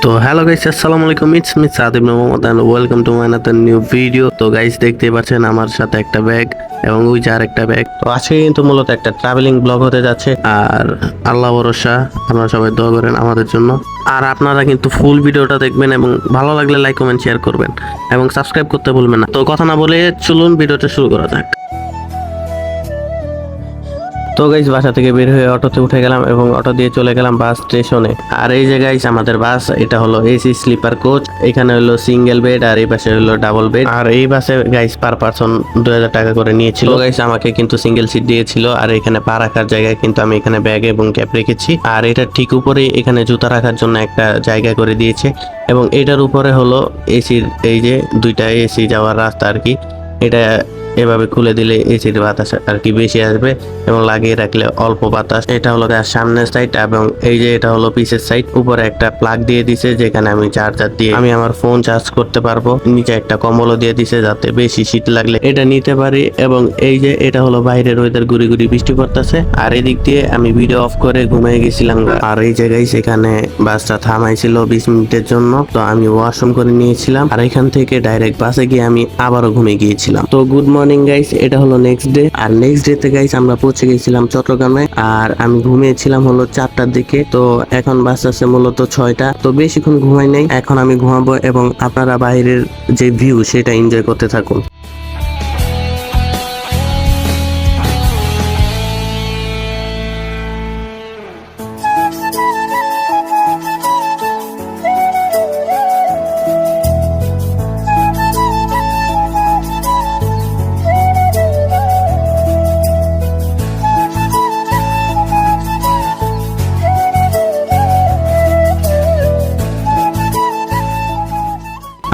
তো hello guys, আসসালামু আলাইকুম। It's me Sadib Mohammad and welcome to my another new video. তো গাইস, দেখতে পাচ্ছেন আমার সাথে একটা ব্যাগ এবং ওই যে আরেকটা ব্যাগ। তো আজকে কিন্তু মূলত একটা ট্রাভেলিং ব্লগ হতে যাচ্ছে, আর আল্লাহ ভরসা আপনারা সবাই দোয়া করেন আমাদের জন্য। আর আপনারা কিন্তু ফুল ভিডিওটা দেখবেন এবং ভালো লাগলে লাইক কমেন্ট শেয়ার করবেন এবং সাবস্ক্রাইব করতে ভুলবেন না। তো কথা না বলে চলুন ভিডিওটা শুরু করা যাক। তো গাইস, বাসা থেকে বের হয়ে অটোতে উঠে গেলাম এবং অটো দিয়ে চলে গেলাম বাস স্টেশনে। আর এই যে গাইস আমাদের বাস, এটা হলো এসি স্লিপার কোচ। এখানে হলো সিঙ্গেল বেড আর এই পাশে হলো ডাবল বেড। আর এই বাসে গাইস পার পারসন 2000 টাকা করে নিয়েছিল। গাইস আমাকে কিন্তু সিঙ্গেল সিট দিয়েছিল, আর এখানে পা রাখার জায়গায় কিন্তু আমি এখানে ব্যাগ এবং ক্যাপ রেখেছি। আর এটা ঠিক উপরেই এখানে জুতা রাখার জন্য একটা জায়গা করে দিয়েছে এবং এটার উপরে হলো এসির এই যে দুইটা এসি যাওয়ার রাস্তা আর কি। এটা এভাবে খুলে দিলে এসির বাতাস আর কি বেশি আসবে এবং লাগিয়ে রাখলে অল্প বাতাস। এটা হলো সামনের সাইড এবং এই যে এটা হলো পিছের সাইড। উপরে একটা প্লাগ দিয়ে দিছে যেখানে আমি চার্জার দিয়ে আমি আমার ফোন চার্জ করতে পারবো। নিচে একটা কম্বলও দিয়ে দিছে যাতে বেশি শীত লাগলে এটা নিতে পারি। এবং এই যে এটা হলো বাইরের ওয়েদার, গুড়ি গুড়ি বৃষ্টি পড়তেছে। আর এদিক দিয়ে আমি ভিডিও অফ করে ঘুমিয়ে গেছিলাম। আর এই জায়গায় সেখানে বাসটা থামাইছিল 20 মিনিটের জন্য, তো আমি ওয়াশরুম করে নিয়েছিলাম। আর এখান থেকে ডাইরেক্ট বাসে গিয়ে আমি আবারও ঘুমিয়ে গিয়েছিলাম। তো গুড মর্নিং গাইস, এটা হলো নেক্সট ডে। আর নেক্সট ডে তে গাইস আমরা পৌঁছে গেছিলাম চট্টগ্রামে। আর আমি ঘুমিয়েছিলাম হলো 4টার দিকে। তো এখন বাস আছে মূলত 6টা। তো বেশিক্ষণ ঘুমাই নাই, এখন আমি ঘুমাবো এবং আপনারা বাইরের যে ভিউ সেটা এনজয় করতে থাকুন।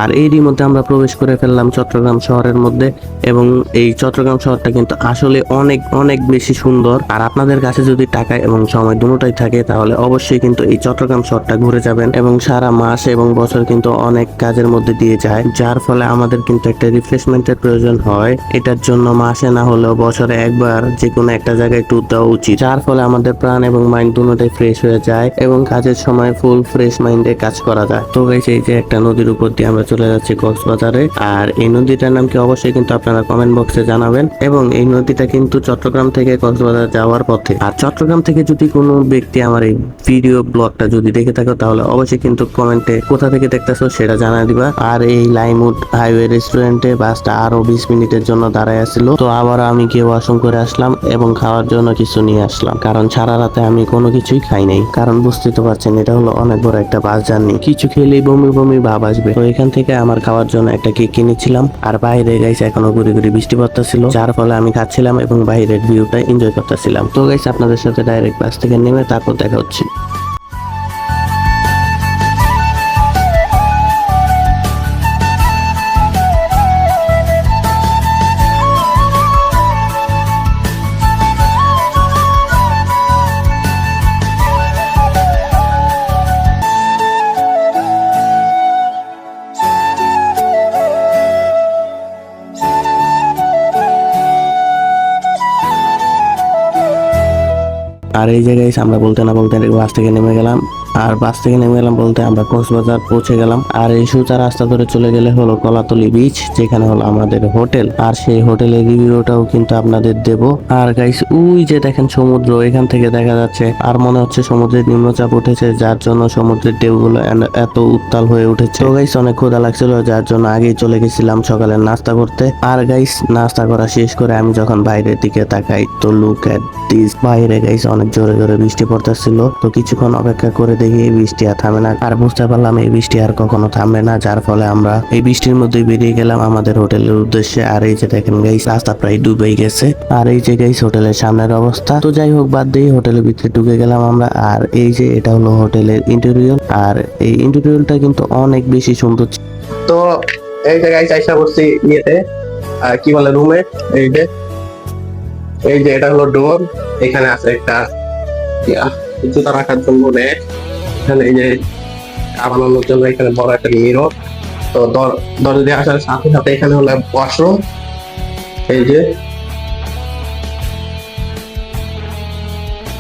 আর এরই মধ্যে আমরা প্রবেশ করে ফেললাম চট্টগ্রাম শহরের মধ্যে। এবং এই চট্টগ্রাম শহরটা কিন্তু আসলে অনেক অনেক বেশি সুন্দর। আর আপনাদের কাছে যদি টাকা এবং সময় দুটোই থাকে তাহলে অবশ্যই কিন্তু এই চট্টগ্রাম শহরটা ঘুরে যাবেন। এবং সারা মাস এবং বছর কিন্তু অনেক কাজের মধ্যে দিয়ে যায়, যার ফলে আমাদের কিন্তু একটা রিফ্রেশমেন্টের প্রয়োজন হয়। এটার জন্য মাসে না হলেও বছরে একবার যে কোনো একটা জায়গায় ট্যুর দেওয়া উচিত, যার ফলে আমাদের প্রাণ এবং মাইন্ড দুটোটাই ফ্রেশ হয়ে যায় এবং কাজের সময় ফুল ফ্রেশ মাইন্ডে কাজ করা যায়। তো গাইস, এই যে একটা নদীর উপর দিয়ে আমরা চলে যাচ্ছি কক্সবাজারে। আর এই নদীটার নাম কি অবশ্যই কিন্তু আপনারা কমেন্ট বক্সে জানাবেন। এবং এই নদীটা কিন্তু চট্টগ্রাম থেকে কক্সবাজার যাওয়ার পথে। আর চট্টগ্রাম থেকে যদি কোনো ব্যক্তি আমার এই ভিডিও ব্লগটা যদি দেখে থাকো তাহলে অবশ্যই কিন্তু কমেন্টে কোথা থেকে দেখতেছো সেটা জানা দিবা। আর এই লাইমউড হাইওয়ে রেস্টুরেন্টে বাসটা আরো 20 মিনিটের জন্য দাঁড়ায় আসছিল। তো আবার আমি গিয়ে ওয়াশরুম করে আসলাম এবং খাওয়ার জন্য কিছু নিয়ে আসলাম, কারণ সারা রাতে আমি কোনো কিছুই খাই নাই। কারণ বুঝতে তো পারছেন এটা হলো অনেক বড় একটা বাস জার্নি, কিছু খেলেই বমি বমি ভাব আসবে। তো এখান থেকে আমার খাওয়ার জন্য একটা কেক কিনেছিলাম। আর বাইরে গাইস এখনো গুড়ি গুড়ি বৃষ্টি পড়তেছিল, যার ফলে আমি খাচ্ছিলাম এবং বাইরের ভিউটা এনজয় করতেছিলাম। তো গাইস, আপনাদের সাথে ডাইরেক্ট বাস থেকে নেমে তারপর দেখা হচ্ছে। আর এই জায়গায় আমরা বলতে না বলতে বাস থেকে নেমে গেলাম। আর বাস থেকে নেমে গেলাম বলতে আমরা কক্সবাজার পৌঁছে গেলাম। আর এই সোজা রাস্তা ধরে চলে গেলে হলো কলাতলি বিচ, যেখানে হলো আমাদের হোটেল। আর সেই হোটেলের রিভিউটাও কিন্তু আপনাদের দেব। আর গাইস, ওই যে দেখেন সমুদ্র, এখান থেকে দেখা যাচ্ছে। আর মনে হচ্ছে সমুদ্রের নিম্নচাপ উঠেছে, যার জন্য সমুদ্রের ঢেউগুলো এত উত্তাল হয়ে উঠেছে। তো গাইস, অনেক ক্ষুধা লাগছিল, যার জন্য আগেই চলে গেছিলাম সকালের নাস্তা করতে। আর গাইস, নাস্তা করা শেষ করে আমি যখন বাইরের দিকে তাকাই তো লুক এট দিস, বাইরে গাইস অনেক জোরে জোরে বৃষ্টি পড়তেছিল। তো কিছুক্ষণ অপেক্ষা করে দেখি এই বৃষ্টি আর থামে না। আর বুঝতে পারলাম এই বৃষ্টি আর কখনো থামবে না, যার ফলে আমরা এই বৃষ্টির মধ্যে বেরিয়ে গেলাম আমাদের হোটেলের উদ্দেশ্যে। আর এই যে দেখেন গাইস, রাস্তা প্রায় ডুবেই গেছে। আর এই যে গাইস হোটেলের সামনের অবস্থা। তো যাই হোক, বাদ দিয়ে হোটেলের ভিতরে ঢুকে গেলাম আমরা। আর এই যে এটা হলো হোটেলের ইন্টেরিয়র। আর এই ইন্টেরিয়রটা কিন্তু অনেক বেশি সুন্দর। তো এই যে গাইস আইসা করছি ইয়েতে, কি বলে রুমে। এই যে এটা হলো ডোর। এখানে আছে একটা জুতা রাখার জন্য র্যাক। এখানে এই যে বানানোর জন্য এখানে বড় একটা মিরর। তো দরজা দিয়ে আসার সাথে সাথে এখানে হলো ওয়াশরুম। এই যে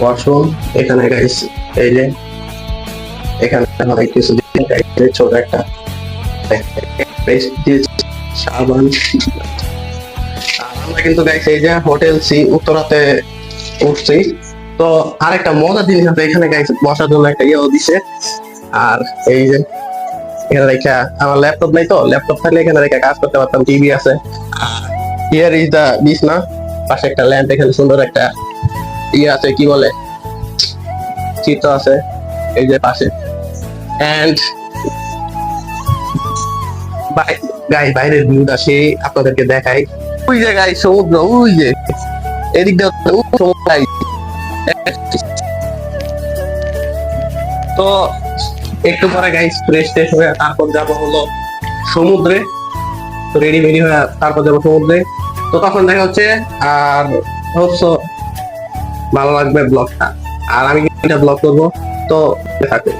ওয়াশরুম এখানে গাইস, এই যে এখানে অনেক কিছু ছোট একটা পেস্ট দিয়েছি, সাবান। আর আমরা কিন্তু গাইছি এই যে হোটেল সি উত্তরাতে উঠছি। তো আরেকটা মজার জিনিস আছে, এখানে গাইছে বসার জন্য একটা ইয়েও দিছে। আর এই যে এখানে রেখা, আমার ল্যাপটপ নাই, তো ল্যাপটপ থাকলে এখানে রেখে কাজ করতে পারতাম, টিভি আছে। হিয়ার ইজ দা বিছনা, পাশে একটা ল্যাম্প, এখানে সুন্দর একটা ইয়ে আছে, কি বলে, চিত্র আছে এই যে পাশে। এন্ড বাইরের ভিউটা সেই আপনাদেরকে দেখাই। ওই জায়গায় সমুদ্র, ওই যে এদিক দিয়ে সমুদ্র। তো একটু পরে গাইস ফ্রেশ ট্রেশ হয়ে তারপর যাবো হলো সমুদ্রে। তো রেডি মেডি হয়ে তারপর যাবো সমুদ্রে। তো তখন দেখা হচ্ছে। আর হোপসো ভালো লাগবে ব্লগটা, আর আমি একটা ব্লগ করবো। তো থাকবে।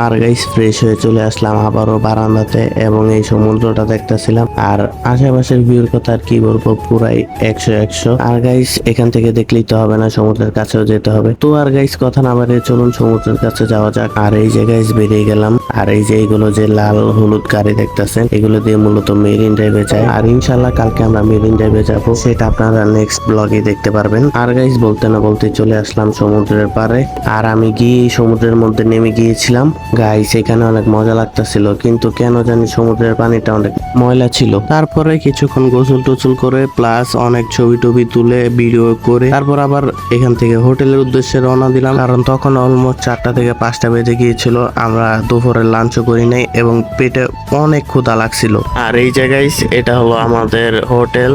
আর গাইস ফ্রেশ হয়ে চলে আসলাম আবারও বারান্দাতে এবং এই সমুদ্রটা দেখতেছিলাম। আর আশেপাশের ভিউর কথা আর কি বলবো, পুরাই 100/100। আর গাইস এখান থেকে দেখলেই তো হবে না, সমুদ্রের কাছেও যেতে হবে। তো আর গাইস কথা না বাড়িয়ে চলুন সমুদ্রের কাছে যাওয়া যাক। আর এই যে গাইস বেরিয়ে গেলাম। আর এই যে এইগুলো যে লাল হলুদ গাড়ি দেখতেছেন, এগুলো দিয়ে মূলত মেরিন ড্রাইভে যায়। আর ইনশাল্লাহ কালকে আমরা মেরিন ড্রাইভে যাবো, সেটা আপনারা নেক্সট ব্লগে দেখতে পারবেন। আর গাইস বলতে না বলতে চলে আসলাম সমুদ্রের পাড়ে। আর আমি গিয়ে সমুদ্রের মধ্যে নেমে গিয়েছিলাম। গাইস এখানে অনেক মজা লাগতেছিল, কিন্তু কেন জানি সমুদ্রের পানিটা অনেক ময়লা ছিল। তারপরে কিছুক্ষণ গোসল টোসল করে প্লাস অনেক ছবি টবি তুলে ভিডিও করে তারপর আবার এখান থেকে হোটেলের উদ্দেশ্যে রওনা দিলাম। কারণ তখন অলমোস্ট 4টা থেকে 5টা বেজে গিয়েছিল, আমরা দুপুরের লাঞ্চও করি নাই এবং পেটে অনেক ক্ষুধা লাগছিল। আর এই জায়গায় এটা হলো আমাদের হোটেল।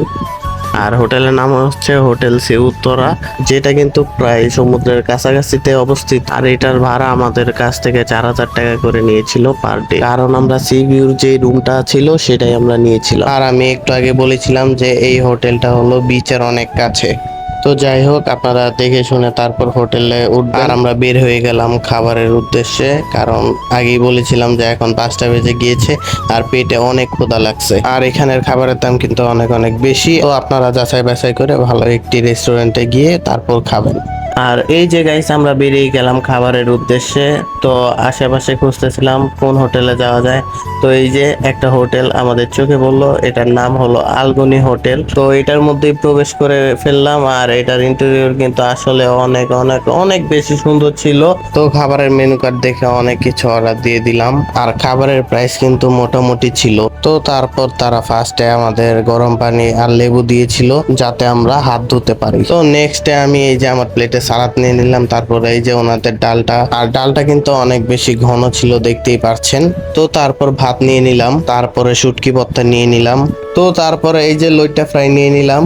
আর হোটেলের নাম হচ্ছে হোটেল সি উত্তরা, যেটা কিন্তু প্রায় সমুদ্রের কাছাকাছিতে অবস্থিত। আর এটার ভাড়া আমাদের কাছ থেকে 4000 টাকা করে নিয়েছিল পার ডে, কারণ আমরা সি ভিউর যে রুমটা ছিল সেটাই আমরা নিয়েছিলাম। আর আমি একটু আগে বলেছিলাম যে এই হোটেলটা হলো বিচের অনেক কাছে। তো যাই হোক, আপনারা দেখে শুনে তারপর হোটেলে উঠবেন। আর আমরা বের হয়ে গেলাম খাবারের উদ্দেশ্যে, কারণ আগেই বলেছিলাম যে এখন 5টা বেজে গিয়েছে আর পেটে অনেক ক্ষুধা লাগছে। আর এখানের খাবারের দাম কিন্তু অনেক অনেক বেশি। তো আপনারা যাচাই বাছাই করে ভালো একটি রেস্টুরেন্টে গিয়ে তারপর খাবেন। আর এই যে গাইস আমরা বেরিয়ে গেলাম খাবারের উদ্দেশ্যে। তো আশেপাশে খুঁজতেছিলাম কোন হোটেলে যাওয়া যায়। তো এই যে একটা হোটেল আমাদের চোখে পড়লো, এটার নাম হলো আলগনি হোটেল। তো এটার মধ্যেই প্রবেশ করে ফেললাম। আর এটার ইন্টেরিয়র কিন্তু আসলে অনেক অনেক অনেক বেশি সুন্দর ছিল। তো খাবারের মেনু কার্ড দেখে অনেক কিছু অর্ডার দিয়ে দিলাম। আর খাবারের প্রাইস কিন্তু মোটামুটি ছিল। তো তারপর তারা ফার্স্টে আমাদের গরম পানি আর লেবু দিয়েছিল যাতে আমরা হাত ধুতে পারি। তো নেক্সট ডে আমি এই যে আমার প্লেটে সালাদ নিয়ে নিলাম। তারপরে এই যে ওনাদের ডালটা, আর ডালটা কিন্তু অনেক বেশি ঘন ছিল, দেখতেই পারছেন। তো তারপর ভাত নিয়ে নিলাম, তারপরে শুটকি ভর্তা নিয়ে নিলাম। তো তারপরে এই যে লইট্টা ফ্রাই নিয়ে নিলাম।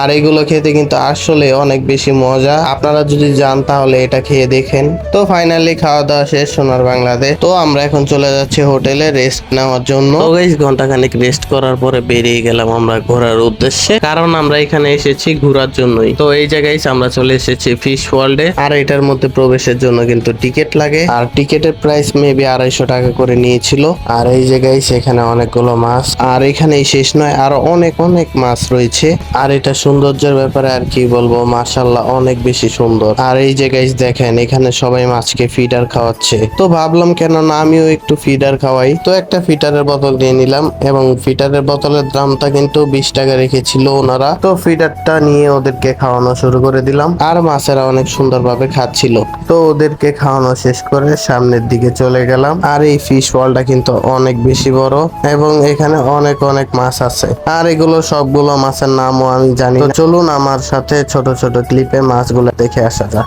আর এগুলো খেতে কিন্তু আসলে অনেক বেশি মজা, আপনারা যদি যান তাহলে এটা খেয়ে দেখেন। তো ফাইনালি খাওয়া দাওয়া শেষ সোনার বাংলাতে। তো আমরা এখন চলে যাচ্ছি হোটেলে রেস্ট নেওয়ার জন্য। তো গাইস ঘন্টাখানেক রেস্ট করার পরে বেরিয়ে গেলাম আমরা ঘোরার উদ্দেশ্যে, কারণ আমরা এখানে এসেছি ঘোরার জন্যই। তো এই জায়গায় আমরা চলে এসেছি ফিশ ওয়ার্ল্ডে। আর এটার মধ্যে প্রবেশের জন্য কিন্তু টিকিট লাগে, আর টিকিটের প্রাইস মেবি 250 টাকা করে নিয়েছিল। আর এই জায়গায় সেখানে অনেকগুলো মাছ, আর এখানেই শেষ নয়, আরো অনেক অনেক মাছ রয়েছে। আর এটা সৌন্দর্যের ব্যাপারে আর কি বলবো, মাশাআল্লাহ অনেক বেশি সুন্দর। আর এই যে গাইস দেখেন এখানে সবাই মাছকে ফিডার খাওয়াচ্ছে। তো ভাবলাম কেন না আমিও একটু ফিডার খাওয়াই। তো একটা ফিডারের বোতল নিয়ে নিলাম, এবং ফিডারের বোতলের দামটা কিন্তু 20 টাকা রেখেছিল ওনারা। তো ফিডারটা নিয়ে ওদেরকে খাওয়ানো শুরু করে দিলাম। আর মাছেরা অনেক সুন্দরভাবে খাচ্ছিল। তো ওদেরকে খাওয়ানো শেষ করে সামনের দিকে চলে গেলাম। আর এই ফিশ ওয়ালটা কিন্তু অনেক বেশি বড়, এবং এখানে অনেক অনেক মাছ আছে। আর এগুলো সবগুলো মাছের নামও আমি জানি না। তো চলুন আমার সাথে ছোট ছোট ক্লিপে মাছগুলো দেখে আসা যাক।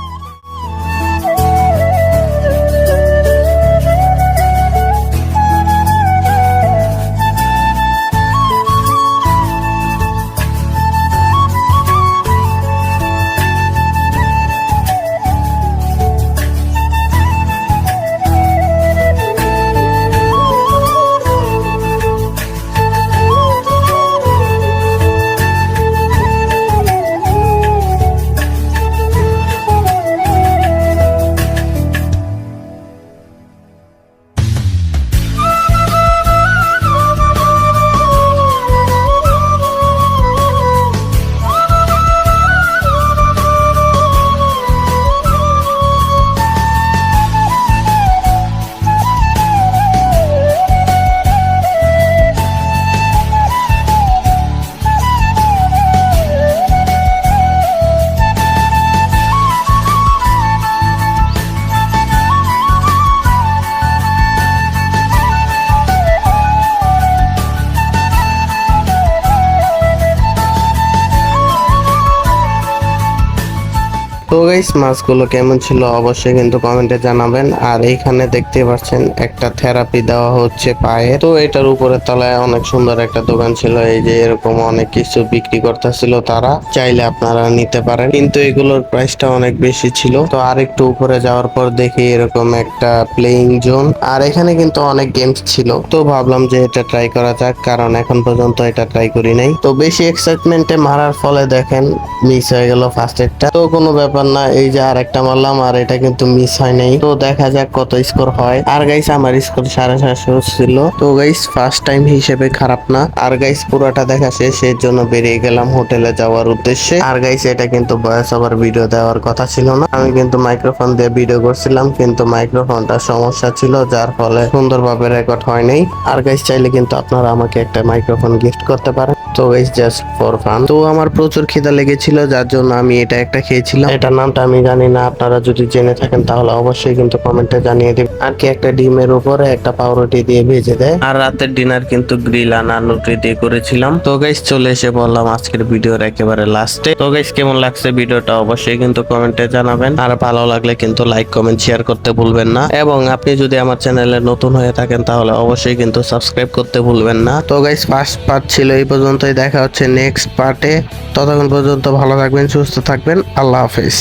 তো গাইস মাছগুলো কেমন ছিল অবশ্যই কিন্তু কমেন্টে জানাবেন। আর এইখানে দেখতে পাচ্ছেন একটা থেরাপি দেওয়া হচ্ছে পায়ে। তো এটার উপরে তলায় অনেক সুন্দর একটা দোকান ছিল, এই যে এরকম অনেক কিছু বিক্রি করতেছিল তারা, চাইলে আপনারা নিতে পারেন, কিন্তু এগুলোর প্রাইসটা অনেক বেশি ছিল। তো আর একটু উপরে যাওয়ার পর দেখি এরকম একটা প্লেইং জোন, আর এখানে কিন্তু অনেক গেমস ছিল। তো ভাবলাম যে এটা ট্রাই করা যাক, কারণ এখন পর্যন্ত এটা ট্রাই করি নাই। তো বেশি এক্সাইটমেন্টে মারার ফলে দেখেন মিস হয়ে গেল ফার্স্ট এডটা। তো কোনো ব্যাপার না, এই যে আরেকটা মারলাম আর এটা কিন্তু মিস হয় নাই। তো দেখা যাক কত স্কোর হয়। আর গাইস আমার স্কোর 750 ছিল। তো গাইস ফার্স্ট টাইম হিসেবে খারাপ না। আর গাইস পুরোটা দেখা শেষ, এর জন্য বেরিয়ে গেলাম হোটেলে যাওয়ার উদ্দেশ্যে। আর গাইস এটা কিন্তু ভয়েস ওভার ভিডিও দেওয়ার কথা ছিল না, আমি কিন্তু মাইক্রোফোন দিয়ে ভিডিও করছিলাম, কিন্তু মাইক্রোফোনটা সমস্যা ছিল যার ফলে সুন্দরভাবে রেকর্ড হয় নাই। আর গাইস চাইলে কিন্তু আপনারা আমাকে একটা মাইক্রোফোন গিফট করতে পারেন। তো গাইস জাস্ট ফর ফান। তো আমার প্রচুর খিদা লেগেছিল যার জন্য আমি এটা একটা খেয়েছিলাম। এটার নামটা আমি জানি না, আপনারা যদি জেনে থাকেন তাহলে অবশ্যই কিন্তু কমেন্টে জানিয়ে দিবেন। আর কি একটা ডিমের উপরে একটা পাউরুটি দিয়ে ভেজে দেয়। আর রাতের ডিনার কিন্তু গ্রিল আনা রুটি দিয়ে করেছিলাম। তো গাইস চলে এসে বললাম আজকের ভিডিওর একেবারে লাস্টে। তো গাইস কেমন লাগছে ভিডিওটা অবশ্যই কিন্তু কমেন্টে জানাবেন। আর ভালো লাগলে কিন্তু লাইক কমেন্ট শেয়ার করতে ভুলবেন না, এবং আপনি যদি আমার চ্যানেলে নতুন হয়ে থাকেন তাহলে অবশ্যই কিন্তু সাবস্ক্রাইব করতে ভুলবেন না। তো গাইস ফার্স্ট পার্ট ছিল এই পর্যন্তই, দেখা হচ্ছে নেক্সট পার্টে। ততক্ষণ পর্যন্ত ভালো থাকবেন, সুস্থ থাকবেন, আল্লাহ হাফেজ।